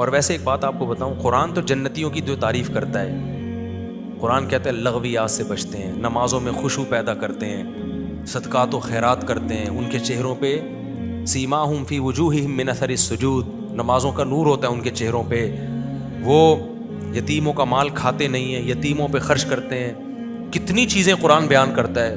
اور ویسے ایک بات آپ کو بتاؤں، قرآن تو جنتیوں کی جو تعریف کرتا ہے، قرآن کہتا ہے لغویات سے بچتے ہیں، نمازوں میں خشوع پیدا کرتے ہیں، صدقات و خیرات کرتے ہیں، ان کے چہروں پہ سیماہم فی وجوہہم من اثر السجود، نمازوں کا نور ہوتا ہے ان کے چہروں پہ، وہ یتیموں کا مال کھاتے نہیں ہیں، یتیموں پہ خرچ کرتے ہیں. کتنی چیزیں قرآن بیان کرتا ہے.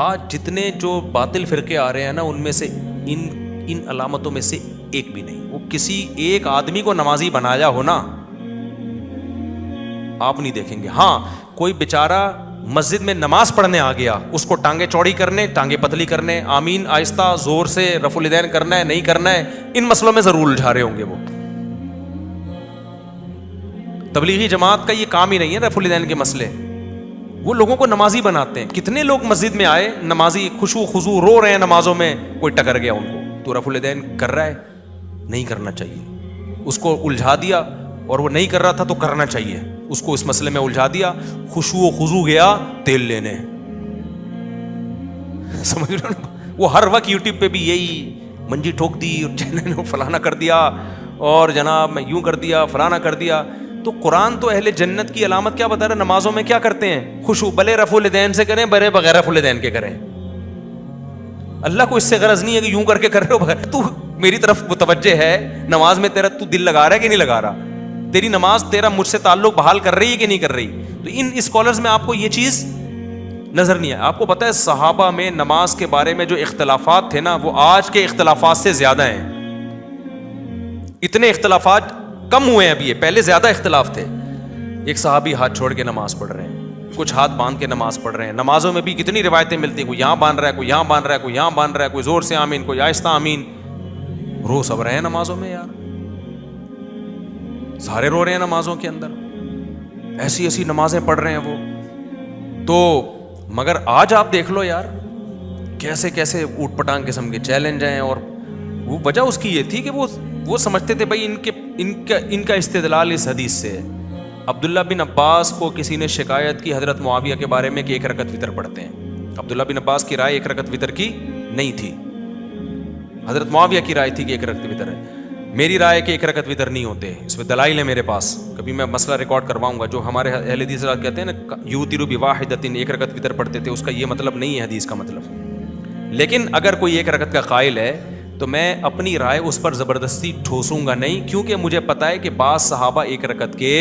آج جتنے جو باطل فرقے آ رہے ہیں نا، ان میں سے ان علامتوں میں سے ایک بھی نہیں. وہ کسی ایک آدمی کو نمازی بنایا ہو نا، آپ نہیں دیکھیں گے. ہاں کوئی بیچارہ مسجد میں نماز پڑھنے آ گیا، اس کو ٹانگیں چوڑی کرنے، ٹانگیں پتلی کرنے، آمین آہستہ زور سے رفع الیدین کرنا ہے نہیں کرنا ہے، ان مسئلوں میں ضرور الجھا رہے ہوں گے. وہ تبلیغی جماعت کا یہ کام ہی نہیں ہے رفع الیدین کے مسئلے. وہ لوگوں کو نمازی بناتے ہیں. کتنے لوگ مسجد میں آئے نمازی خشوع خضوع رو رہے ہیں نمازوں میں، کوئی ٹکر گیا ان کو، تو رفع الیدین کر رہا ہے، نہیں کرنا چاہیے. اس کو الجھا دیا اور وہ نہیں کر رہا تھا تو کرنا چاہیے. اس کو اس مسئلے میں الجھا دیا، خشوع و خضوع گیا تیل لینے. سمجھ رہے ہو؟ وہ ہر وقت یوٹیوب پہ بھی یہی منجی ٹھوک دی اور چینل فلانا کر دیا اور جناب میں یوں کر دیا فلانا کر دیا. تو قرآن تو اہل جنت کی علامت کیا بتا رہا ہے؟ نمازوں میں کیا کرتے ہیں؟ خشوع. بلے رفع الیدین سے کریں، بلے بغیر رفع الیدین کے کریں. اللہ کو اس سے غرض نہیں ہے کہ یوں کر کے کر رہے ہو بغیر. تو میری طرف متوجہ ہے نماز میں، تیرا تو دل لگا رہا ہے کہ نہیں لگا رہا؟ تیری نماز تیرا مجھ سے تعلق بحال کر رہی ہے کہ نہیں کر رہی؟ تو ان اسکالرز میں آپ کو یہ چیز نظر نہیں ہے. آپ کو پتہ ہے صحابہ میں نماز کے بارے میں جو اختلافات تھے نا، وہ آج کے اختلافات سے زیادہ ہیں. اتنے اختلافات کم ہوئے ہیں ابھی، یہ پہلے زیادہ اختلاف تھے. ایک صحابی ہاتھ چھوڑ کے نماز پڑھ رہے ہیں، کچھ ہاتھ باندھ کے نماز پڑھ رہے ہیں. نمازوں میں بھی کتنی روایتیں ملتی ہیں، کوئی یہاں باندھ رہا ہے، کوئی یہاں باندھ رہا ہے، کوئی یہاں باندھ رہا ہے، کوئی زور سے آمین، کوئی آہستہ آمین. رو سب رہے ہیں نمازوں میں یار، سارے رو رہے ہیں نمازوں کے اندر، ایسی ایسی نمازیں پڑھ رہے ہیں وہ تو. مگر آج آپ دیکھ لو یار، کیسے کیسے اوٹ پٹانگ قسم کے چیلنج ہیں. اور وہ وجہ اس کی یہ تھی کہ وہ سمجھتے تھے بھائی ان کا استدلال اس حدیث سے ہے. عبداللہ بن عباس کو کسی نے شکایت کی حضرت معاویہ کے بارے میں کہ ایک رکعت وتر پڑھتے ہیں. عبداللہ بن عباس کی رائے ایک رکعت وتر کی نہیں تھی، حضرت معاویہ کی رائے تھی کہ ایک رکعت وتر ہے. میری رائے کہ ایک رکعت وتر نہیں ہوتے، اس پہ دلائل ہے میرے پاس. کبھی میں مسئلہ ریکارڈ کرواؤں گا. جو ہمارے اہل حدیث کہتے ہیں نا یوتر بواحدۃ، ایک رکعت وتر پڑھتے تھے، اس کا یہ مطلب نہیں ہے حدیث کا مطلب. لیکن اگر کوئی ایک رکعت کا قائل ہے تو میں اپنی رائے اس پر زبردستی ٹھوسوں گا نہیں، کیونکہ مجھے پتا ہے کہ بعض صحابہ ایک رکعت کے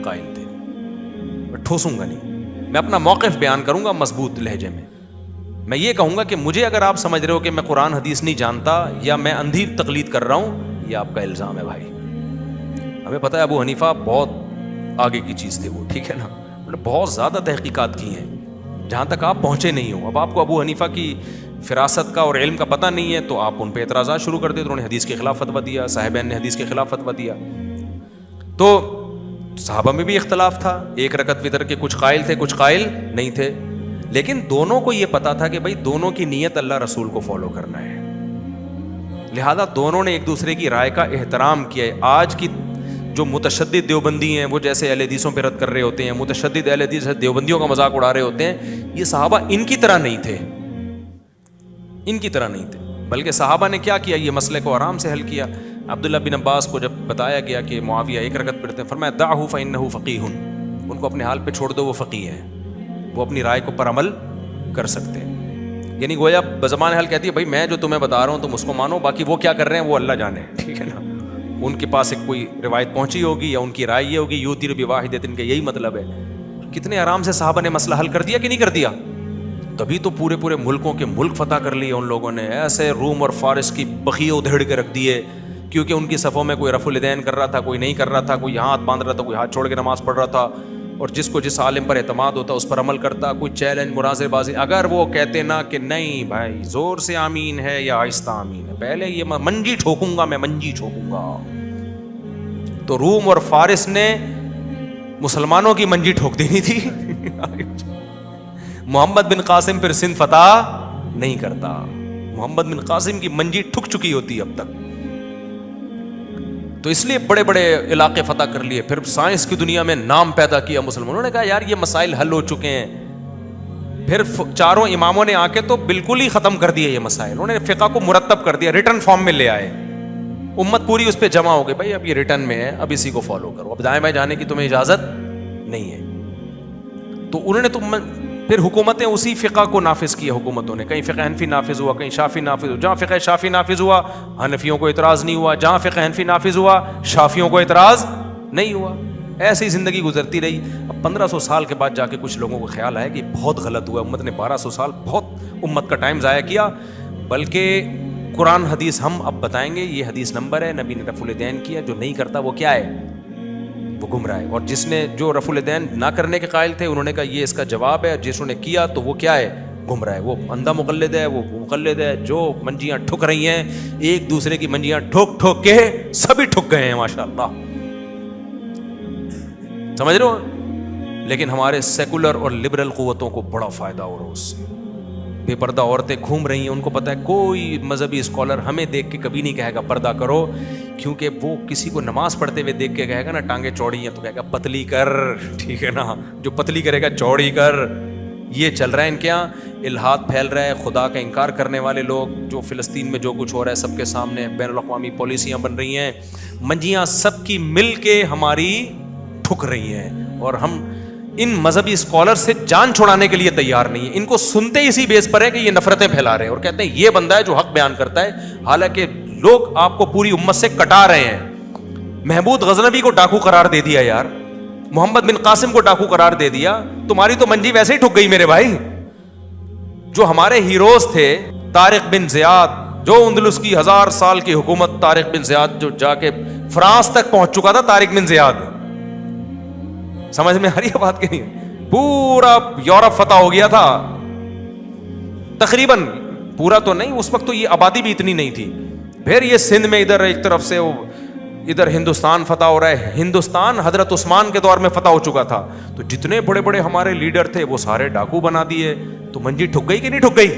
قائل تھے. میں ٹھوسوں گا نہیں، میں اپنا موقف بیان کروں گا مضبوط لہجے میں. میں یہ کہوں گا کہ مجھے اگر آپ سمجھ رہے ہو کہ میں قرآن حدیث نہیں جانتا یا میں اندھی تقلید کر رہا ہوں، یہ آپ کا الزام ہے بھائی. ہمیں پتہ ہے ابو حنیفہ بہت آگے کی چیز تھے وہ، ٹھیک ہے نا، انہوں نے بہت زیادہ تحقیقات کی ہیں جہاں تک آپ پہنچے نہیں ہو. اب آپ کو ابو حنیفہ کی فراست کا اور علم کا پتہ نہیں ہے تو آپ ان پہ اعتراضات شروع کر دیتے. انہوں نے حدیث کے خلاف فتویٰ دیا، صاحبین نے حدیث کے خلاف فتویٰ دیا. تو صحابہ میں بھی اختلاف تھا، ایک رکعت وتر کے کچھ قائل تھے کچھ قائل نہیں تھے. لیکن دونوں کو یہ پتا تھا کہ بھائی دونوں کی نیت اللہ رسول کو فالو کرنا ہے، لہذا دونوں نے ایک دوسرے کی رائے کا احترام کیا ہے. آج کی جو متشدد دیوبندی ہیں وہ جیسے اہل حدیثوں پہ رد کر رہے ہوتے ہیں، متشدد اہل حدیث دیوبندیوں کا مذاق اڑا رہے ہوتے ہیں، یہ صحابہ ان کی طرح نہیں تھے، ان کی طرح نہیں تھے. بلکہ صحابہ نے کیا کیا، یہ مسئلے کو آرام سے حل کیا. عبداللہ بن عباس کو جب بتایا گیا کہ معاویہ ایک رکعت پڑھتے ہیں، فرمایا دعہ فإنہ فقیہ، ان کو اپنے حال پہ چھوڑ دو، وہ فقیہ ہیں، وہ اپنی رائے کو پر عمل کر سکتے ہیں. یعنی گویا بزبان حال کہتی ہے بھائی میں جو تمہیں بتا رہا ہوں تم اس کو مانو، باقی وہ کیا کر رہے ہیں وہ اللہ جانے، ٹھیک ہے نا. ان کے پاس ایک کوئی روایت پہنچی ہوگی یا ان کی رائے یہ ہوگی یوتر بواحدۃ، ان کا یہی مطلب ہے. کتنے آرام سے صحابہ نے مسئلہ حل کر دیا کہ نہیں کر دیا. تبھی تو پورے پورے ملکوں کے ملک فتح کر لیے ان لوگوں نے. ایسے روم اور فارس کی بخیے ادھیڑ کے رکھ دیے، کیونکہ ان کی صفوں میں کوئی رفع الیدین کر رہا تھا، کوئی نہیں کر رہا تھا، کوئی ہاتھ باندھ رہا تھا، کوئی ہاتھ چھوڑ کے نماز پڑھ رہا تھا. اور جس کو جس عالم پر اعتماد ہوتا اس پر عمل کرتا. کوئی چیلنج مناظر بازی، اگر وہ کہتے نا کہ نہیں بھائی زور سے آمین ہے یا آہستہ آمین ہے، پہلے یہ منجی ٹھوکوں گا، میں منجی ٹھوکوں گا، تو روم اور فارس نے مسلمانوں کی منجی ٹھوک دینی تھی. محمد بن قاسم پھر سندھ فتح نہیں کرتا، محمد بن قاسم کی منجی ٹھک چکی ہوتی اب تک. تو اس لیے بڑے بڑے علاقے فتح کر لیے. پھر سائنس کی دنیا میں نام پیدا کیا مسلمانوں نے، کہا یار یہ مسائل حل ہو چکے ہیں. پھر چاروں اماموں نے آ کے تو بالکل ہی ختم کر دیے یہ مسائل. انہوں نے فقہ کو مرتب کر دیا، ریٹن فارم میں لے آئے. امت پوری اس پہ جمع ہو گئی, بھائی اب یہ ریٹرن میں ہے, اب اسی کو فالو کرو, اب دائیں بائیں جانے کی تمہیں اجازت نہیں ہے. تو انہوں نے تو پھر حکومتیں اسی فقہ کو نافذ کیا حکومتوں نے, کہیں فقہ حنفی نافذ ہوا, کہیں شافی نافذ ہوا. جہاں فقہ شافی نافذ ہوا حنفیوں کو اعتراض نہیں ہوا, جہاں فقہ حنفی نافذ ہوا شافیوں کو اعتراض نہیں ہوا. ایسی زندگی گزرتی رہی. اب 1500 سال کے بعد جا کے کچھ لوگوں کو خیال آیا کہ بہت غلط ہوا, امت نے 1200 سال بہت امت کا ٹائم ضائع کیا. بلکہ قرآن حدیث ہم اب بتائیں گے, یہ حدیث نمبر ہے, نبی نے رفع الیدین کیا, جو نہیں کرتا وہ کیا ہے, وہ گمراہ ہے. اور جس نے جو رفع الیدین نہ کرنے کے قائل تھے انہوں نے کہا یہ اس کا جواب ہے, جس نے کیا تو وہ کیا ہے, گمراہ ہے. وہ اندھا مقلد ہے, وہ مقلد ہے. جو منجیاں ٹھک رہی ہیں, ایک دوسرے کی منجیاں ٹھوک ٹھوک کے سبھی ٹھک گئے ہیں ماشاء اللہ, سمجھ رہے ہو. لیکن ہمارے سیکولر اور لبرل قوتوں کو بڑا فائدہ ہو رہا ہے اس سے. بے پردہ عورتیں گھوم رہی ہیں, ان کو پتہ ہے کوئی مذہبی اسکالر ہمیں دیکھ کے کبھی نہیں کہے گا پردہ کرو, کیونکہ وہ کسی کو نماز پڑھتے ہوئے دیکھ کے کہے گا نا ٹانگیں چوڑی ہیں تو کہے گا پتلی کر, ٹھیک ہے نا, جو پتلی کرے گا چوڑی کر. یہ چل رہا ہے ان کے یہاں, الحاد پھیل رہا ہے, خدا کا انکار کرنے والے لوگ, جو فلسطین میں جو کچھ ہو رہا ہے سب کے سامنے, بین الاقوامی پالیسیاں بن رہی ہیں, منجیاں سب کی مل کے ہماری ٹھک رہی ہیں, اور ہم ان مذہبی اسکالر سے جان چھڑانے کے لیے تیار نہیں ہے. ان کو سنتے اسی بیس پر ہے کہ یہ نفرتیں پھیلا رہے ہیں, اور کہتے ہیں یہ بندہ ہے جو حق بیان کرتا ہے, حالانکہ لوگ آپ کو پوری امت سے کٹا رہے ہیں. محمود غزنوی کو ڈاکو قرار دے دیا یار, محمد بن قاسم کو ڈاکو قرار دے دیا, تمہاری تو منجی ویسے ہی ٹھک گئی میرے بھائی. جو ہمارے ہیروز تھے, طارق بن زیاد, جو اندلس کی 1000 سال کی حکومت, طارق بن زیاد جو جا کے فرانس تک پہنچ چکا تھا, طارق بن زیاد, سمجھ میں آ رہی ہے بات کہ نہیں, پورا یورپ فتح ہو گیا تھا تقریباً, پورا تو نہیں, اس وقت تو یہ آبادی بھی اتنی نہیں تھی. پھر یہ سندھ میں ادھر ایک طرف سے ادھر ہندوستان فتح ہو رہا ہے. ہندوستان حضرت عثمان کے دور میں فتح ہو چکا تھا, تو جتنے بڑے بڑے ہمارے لیڈر تھے وہ سارے ڈاکو بنا دیے. تو منجی ٹھک گئی کہ نہیں ٹھک گئی؟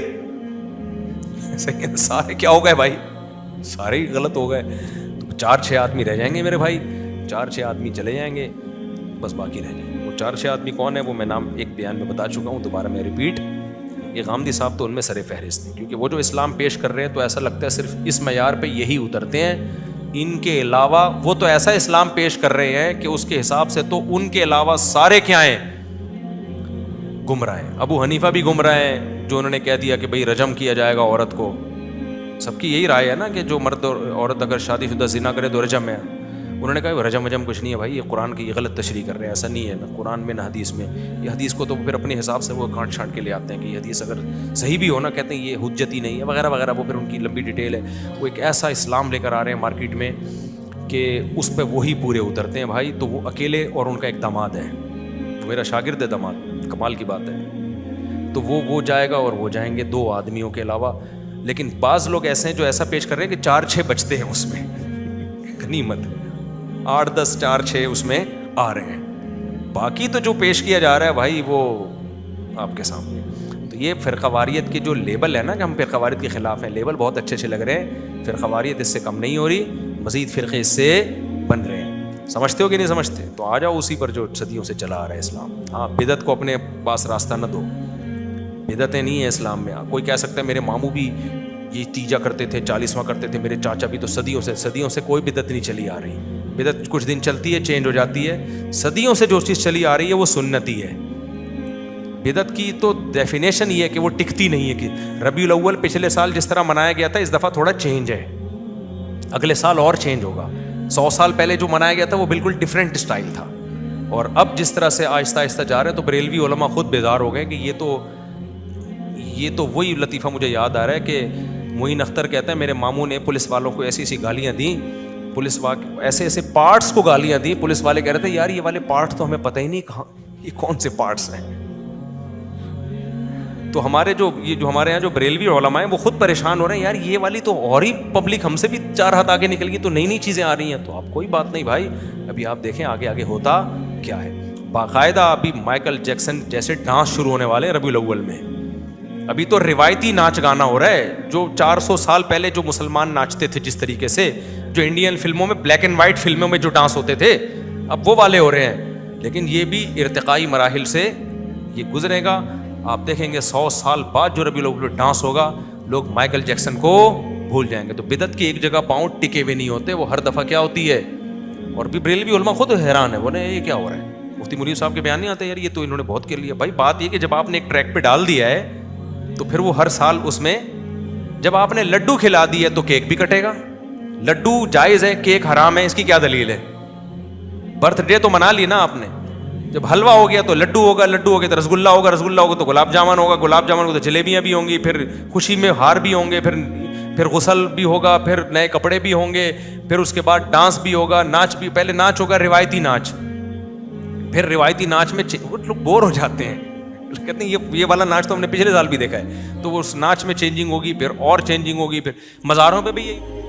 سارے کیا ہو گئے بھائی, سارے ہی غلط ہو گئے. تو 4-6 آدمی رہ جائیں گے میرے بھائی, 4-6 آدمی چلے جائیں گے, بس باقی رہ جائیں. وہ 4-6 آدمی کون ہے وہ میں نام ایک بیان میں بتا چکا ہوں, دوبارہ میں ریپیٹ. یہ غامدی صاحب تو ان میں سر فہرست ہیں, کیونکہ وہ جو اسلام پیش کر رہے ہیں تو ایسا لگتا ہے صرف اس معیار پہ یہی اترتے ہیں. ان کے علاوہ وہ تو ایسا اسلام پیش کر رہے ہیں کہ اس کے حساب سے تو ان کے علاوہ سارے کیا ہیں, گمراہ ہیں. ابو حنیفہ بھی گمراہ ہیں, جو انہوں نے کہہ دیا کہ بھئی رجم کیا جائے گا عورت کو. سب کی یہی رائے ہے نا کہ جو مرد اور عورت اگر شادی شدہ زنا کرے تو رجم ہے. انہوں نے کہا رجم وجم کچھ نہیں ہے بھائی, یہ قرآن کی یہ غلط تشریح کر رہے ہیں, ایسا نہیں ہے نہ قرآن میں نہ حدیث میں. یہ حدیث کو تو پھر اپنے حساب سے وہ کانٹ چھانٹ کے لے آتے ہیں کہ یہ حدیث اگر صحیح بھی ہو نا, کہتے ہیں یہ حجت ہی نہیں ہے وغیرہ وغیرہ. وہ پھر ان کی لمبی ڈیٹیل ہے. وہ ایک ایسا اسلام لے کر آ رہے ہیں مارکیٹ میں کہ اس پہ وہی پورے اترتے ہیں بھائی. تو وہ اکیلے اور ان کا ایک داماد ہے, وہ میرا شاگرد ہے داماد, کمال کی بات ہے. تو وہ جائے گا اور وہ جائیں گے 2 آدمیوں کے علاوہ. لیکن بعض لوگ ایسے ہیں جو ایسا پیش کر رہے ہیں کہ 4-6 بچتے ہیں اس میں, غنیمت 8-10 4-6 اس میں آ رہے ہیں. باقی تو جو پیش کیا جا رہا ہے بھائی وہ آپ کے سامنے. تو یہ فرقہ واریت کی جو لیبل ہے نا کہ ہم فرقہ واریت کے خلاف ہیں, لیبل بہت اچھے اچھے لگ رہے ہیں. فرقہ واریت اس سے کم نہیں ہو رہی, مزید فرقے اس سے بن رہے ہیں. سمجھتے ہو کہ نہیں سمجھتے؟ تو آ جاؤ اسی پر جو صدیوں سے چلا آ رہا ہے اسلام. ہاں, بدعت کو اپنے پاس راستہ نہ دو, بدعتیں نہیں ہیں اسلام میں. کوئی کہہ سکتا ہے میرے ماموں بھی یہ تیجا کرتے تھے, 40واں کرتے تھے, میرے چاچا بھی, تو صدیوں سے کوئی بدعت نہیں چلی آ رہی. بدعت کچھ دن چلتی ہے, چینج ہو جاتی ہے. صدیوں سے جو چیز چلی آ رہی ہے وہ سنتی ہے. بدعت کی تو ڈیفینیشن یہ ہے کہ وہ ٹکتی نہیں ہے. کہ ربیع الاول پچھلے سال جس طرح منایا گیا تھا اس دفعہ تھوڑا چینج ہے, اگلے سال اور چینج ہوگا. 100 سال پہلے جو منایا گیا تھا وہ بالکل ڈفرینٹ اسٹائل تھا, اور اب جس طرح سے آہستہ آہستہ جا رہے ہیں تو بریلوی علماء خود بیدار ہو گئے کہ یہ تو وہی لطیفہ مجھے یاد آ رہا ہے کہ معین اختر کہتا ہے میرے ماموں نے پولیس والوں کو ایسی ایسی گالیاں دیں, پولیس ایسے ایسے پارٹس کو گالیاں دی. پولیس والے کہہ رہے تھے یار یہ والے پارٹس تو ہمیں پتہ ہی نہیں کہاں, یہ کون سے پارٹس ہیں. تو ہمارے جو ہمارے یہاں جو بریلوی علماء ہیں وہ خود پریشان ہو رہے ہیں, یار یہ والی تو اور ہی پبلک ہم سے بھی 4 ہاتھ آگے نکل گئی, تو نئی چیزیں آ رہی ہیں. تو آپ کوئی بات نہیں بھائی, ابھی آپ دیکھیں آگے آگے ہوتا کیا ہے. باقاعدہ ابھی مائیکل جیکسن جیسے ڈانس شروع ہونے والے ہیں ربیع الاول میں. ابھی تو روایتی ناچ گانا ہو رہا ہے, جو 400 سال پہلے جو مسلمان ناچتے تھے جس طریقے سے, جو انڈین فلموں میں بلیک اینڈ وائٹ فلموں میں جو ڈانس ہوتے تھے, اب وہ والے ہو رہے ہیں. لیکن یہ بھی ارتقائی مراحل سے یہ گزرے گا. آپ دیکھیں گے 100 سال بعد جو ربیع الاول ڈانس ہوگا, لوگ مائیکل جیکسن کو بھول جائیں گے. تو بدعت کی ایک جگہ پاؤں ٹکے ہوئے نہیں ہوتے, وہ ہر دفعہ کیا ہوتی ہے. اور بھی بریلوی علماء خود حیران ہے, بولے یہ کیا ہو رہا ہے. مفتی منیر صاحب کے بیان نہیں آتے, یار یہ تو انہوں نے بہت کر لیا. بھائی بات یہ کہ جب آپ نے ایک ٹریک پہ ڈال دیا ہے تو پھر وہ ہر سال اس میں, جب آپ نے لڈو کھلا دی ہے تو کیک بھی کٹے گا. لڈو جائز ہے, کیک حرام ہے, اس کی کیا دلیل ہے. برتھ ڈے تو منا لی نا آپ نے, جب حلوہ ہو گیا تو لڈو ہوگا, لڈو ہو گیا تو رسگلہ ہوگا, رسگلہ ہوگا تو گلاب جامن ہوگا, گلاب جامن ہوگا تو جلیبیاں بھی ہوں گی, پھر خوشی میں ہار بھی ہوں گے, پھر غسل بھی ہوگا, پھر نئے کپڑے بھی ہوں گے, پھر اس کے بعد ڈانس بھی ہوگا, ناچ بھی. پہلے ناچ ہوگا روایتی ناچ, پھر روایتی ناچ میں وہ لوگ بور ہو جاتے ہیں, کہتے ہیں یہ والا ناچ تو ہم نے پچھلے سال بھی دیکھا ہے. تو وہ اس ناچ میں چینجنگ ہوگی, پھر اور چینجنگ ہوگی, پھر مزاروں پہ بھی یہی.